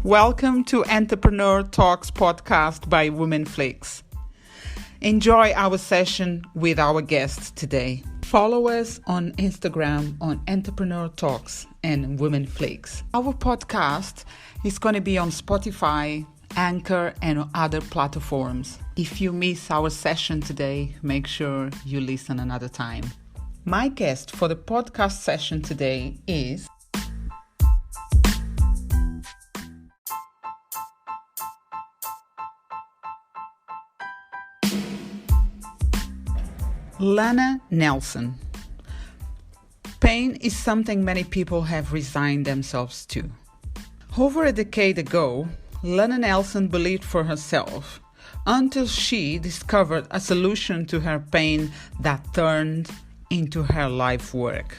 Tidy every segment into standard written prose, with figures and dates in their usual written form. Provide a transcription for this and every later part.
Welcome to Entrepreneur Talks podcast by Women Flakes. Enjoy our session with our guest today. Follow us on Instagram on Entrepreneur Talks and Women Flakes. Our podcast is going to be on Spotify, Anchor, and other platforms. If you miss our session today, make sure you listen another time. My guest for the podcast session today is Lana Nelson. Pain is something many people have resigned themselves to. Over a decade ago, Lana Nelson believed for herself until she discovered a solution to her pain that turned into her life work.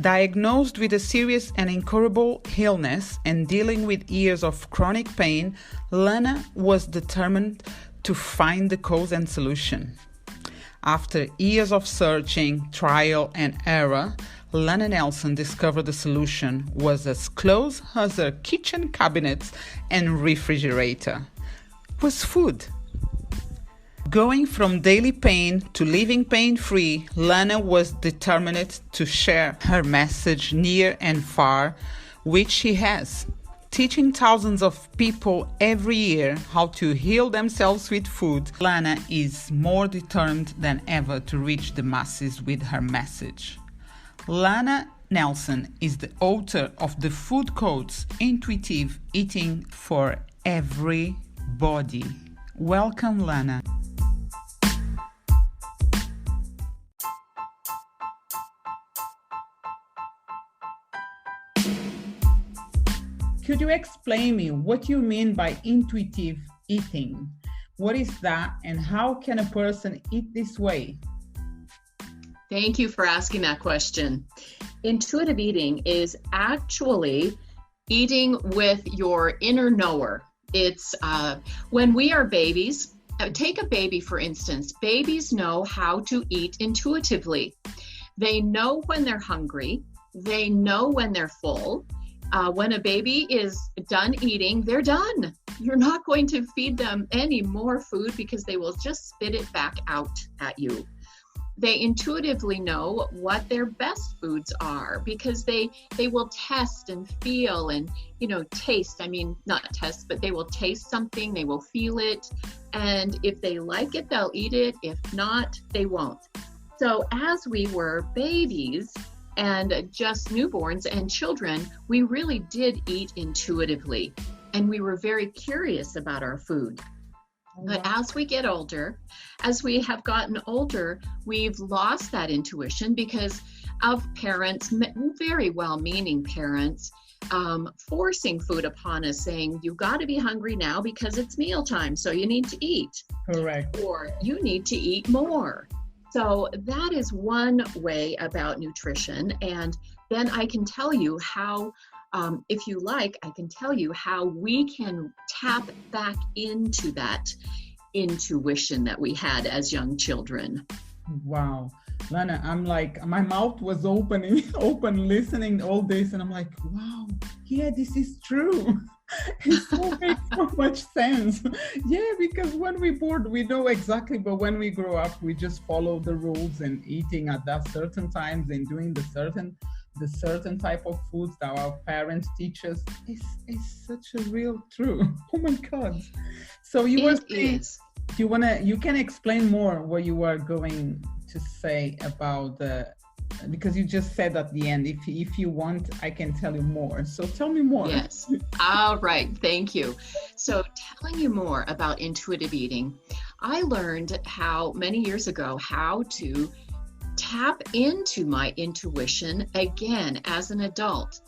Diagnosed with a serious and incurable illness and dealing with years of chronic pain, Lana was determined to find the cause and solution. After years of searching, trial, and error, Lana Nelson discovered the solution was as close as her kitchen cabinets and refrigerator. It was food. Going from daily pain to living pain-free, Lana was determined to share her message near and far, which she has. Teaching thousands of people every year how to heal themselves with food, Lana is more determined than ever to reach the masses with her message. Lana Nelson is the author of the food codes Intuitive Eating for Everybody. Welcome, Lana. Could you explain me what you mean by intuitive eating? What is that and how can a person eat this way? Thank you for asking that question. Intuitive eating is actually eating with your inner knower. It's when we are babies, take a baby for instance, babies know how to eat intuitively. They know when they're hungry, they know when they're full. When a baby is done eating, they're done. You're not going to feed them any more food because they will just spit it back out at you. They intuitively know what their best foods are because they will test and feel and, taste. I mean, not test, but they will taste something, they will feel it. And if they like it, they'll eat it. If not, they won't. So as we were babies, and just newborns and children, we really did eat intuitively, and we were very curious about our food. But as we get older, as we have gotten older, we've lost that intuition because of parents, very well-meaning parents, forcing food upon us, saying, you've got to be hungry now because it's mealtime, so you need to eat. Correct. Or you need to eat more. So that is one way about nutrition. And then I can tell you how, if you like, I can tell you how we can tap back into that intuition that we had as young children. Wow. Lana, I'm like, my mouth was open listening to all this. And I'm like, wow, yeah, this is true. It so makes so much sense. Yeah, because when we're bored, we know exactly, but when we grow up, we just follow the rules and eating at that certain times and doing the certain type of foods that our parents teach us. It's such a real truth. Oh my God. So you were saying, you can explain more what you were going to say about because you just said at the end, if you want, I can tell you more. So tell me more. Yes. All right. Thank you. So telling you more about intuitive eating, I learned many years ago how to tap into my intuition again as an adult.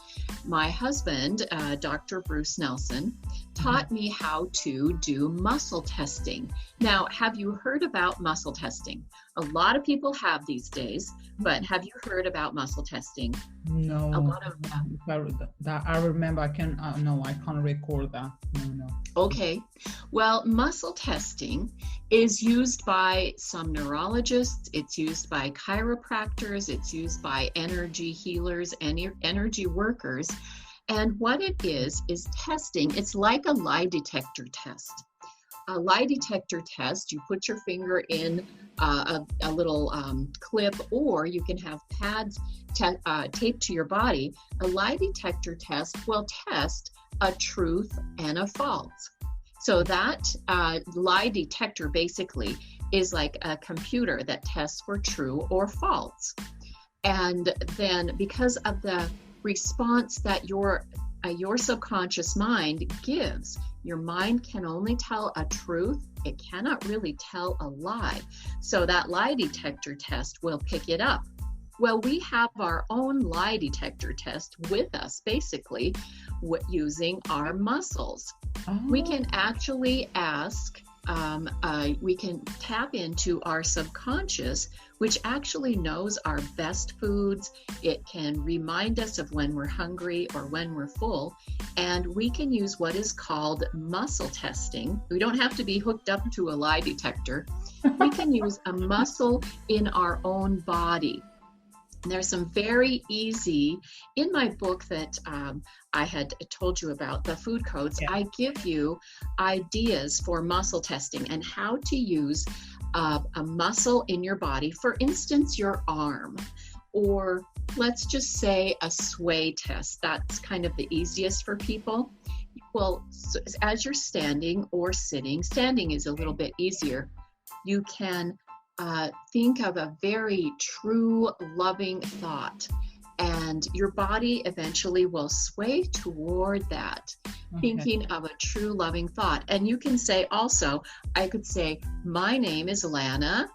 My husband, Dr. Bruce Nelson, taught me how to do muscle testing. Now, have you heard about muscle testing? A lot of people have these days, but have you heard about muscle testing? No. A lot of that I remember. I can't record that. No. Okay. Well, muscle testing is used by some neurologists. It's used by chiropractors. It's used by energy healers and energy workers. And what it is testing. It's like a lie detector test. A lie detector test, you put your finger in a little clip, or you can have pads taped to your body. A lie detector test will test a truth and a false. So that lie detector basically is like a computer that tests for true or false. And then because of the response that your subconscious mind gives, your mind can only tell a truth. It cannot really tell a lie. So that lie detector test will pick it up. Well, we have our own lie detector test with us, basically, using our muscles. Oh. We can actually ask, we can tap into our subconscious, which actually knows our best foods. It can remind us of when we're hungry or when we're full. And we can use what is called muscle testing. We don't have to be hooked up to a lie detector. We can use a muscle in our own body. And there's some very easy, in my book that I had told you about, the food codes, I give you ideas for muscle testing and how to use a muscle in your body. For instance, your arm, or let's just say a sway test. That's kind of the easiest for people. Well, so as you're standing or sitting, standing is a little bit easier. You can think of a very true, loving thought, and your body eventually will sway toward that, thinking of a true, loving thought. And you can say also, I could say, my name is Lana,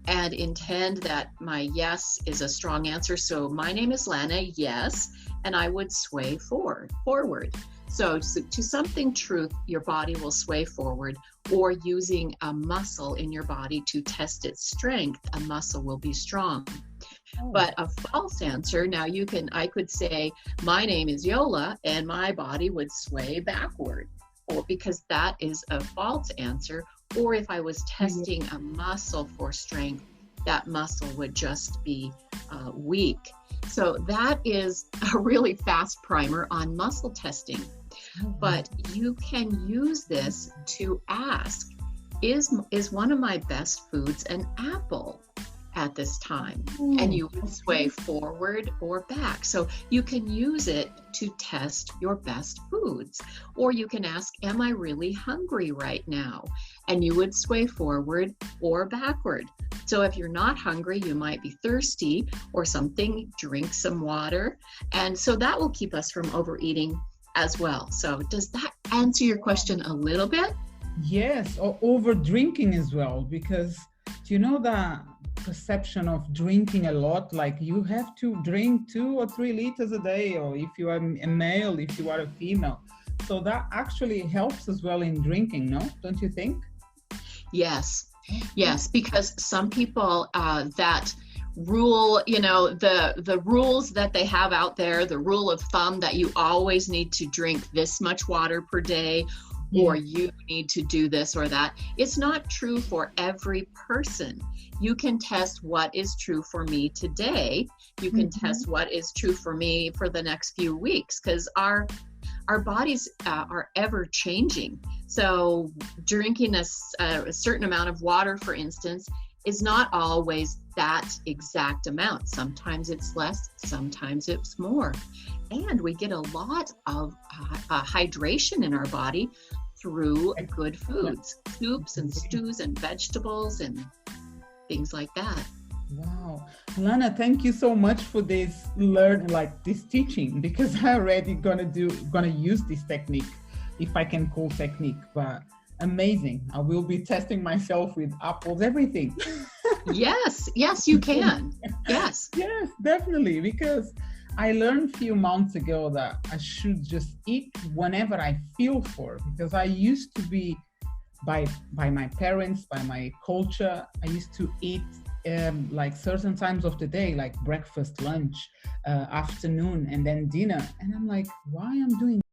and intend that my yes is a strong answer. So my name is Lana, yes, and I would sway forward. So to something truth, your body will sway forward, or using a muscle in your body to test its strength, a muscle will be strong. Oh. But a false answer, now I could say, my name is Yola, and my body would sway backward, or because that is a false answer. Or if I was testing a muscle for strength, that muscle would just be weak. So that is a really fast primer on muscle testing. But you can use this to ask, is one of my best foods an apple at this time? And you would sway forward or back. So you can use it to test your best foods. Or you can ask, am I really hungry right now? And you would sway forward or backward. So if you're not hungry, you might be thirsty or something, drink some water. And so that will keep us from overeating as well. So does that answer your question a little bit? Yes, or over drinking as well, because do you know the perception of drinking a lot, like you have to drink 2 or 3 liters a day, or if you are a male, if you are a female. So that actually helps as well in drinking, no? Don't you think? Yes, because some people that rule, the rules that they have out there, the rule of thumb that you always need to drink this much water per day, or you need to do this or that. It's not true for every person. You can test what is true for me today. You can test what is true for me for the next few weeks, because our bodies are ever changing. So drinking a certain amount of water, for instance, is not always that exact amount. Sometimes it's less, sometimes it's more. And we get a lot of hydration in our body through good foods, soups and stews and vegetables and things like that. Wow. Lana, thank you so much for this this teaching, because I already gonna use this technique, if I can call technique, but amazing. I will be testing myself with apples, everything. Yes, you can. Yes, definitely, because I learned a few months ago that I should just eat whenever I feel for, because I used to be, by my parents, by my culture, I used to eat like certain times of the day, like breakfast, lunch, afternoon, and then dinner. And I'm like, why I'm doing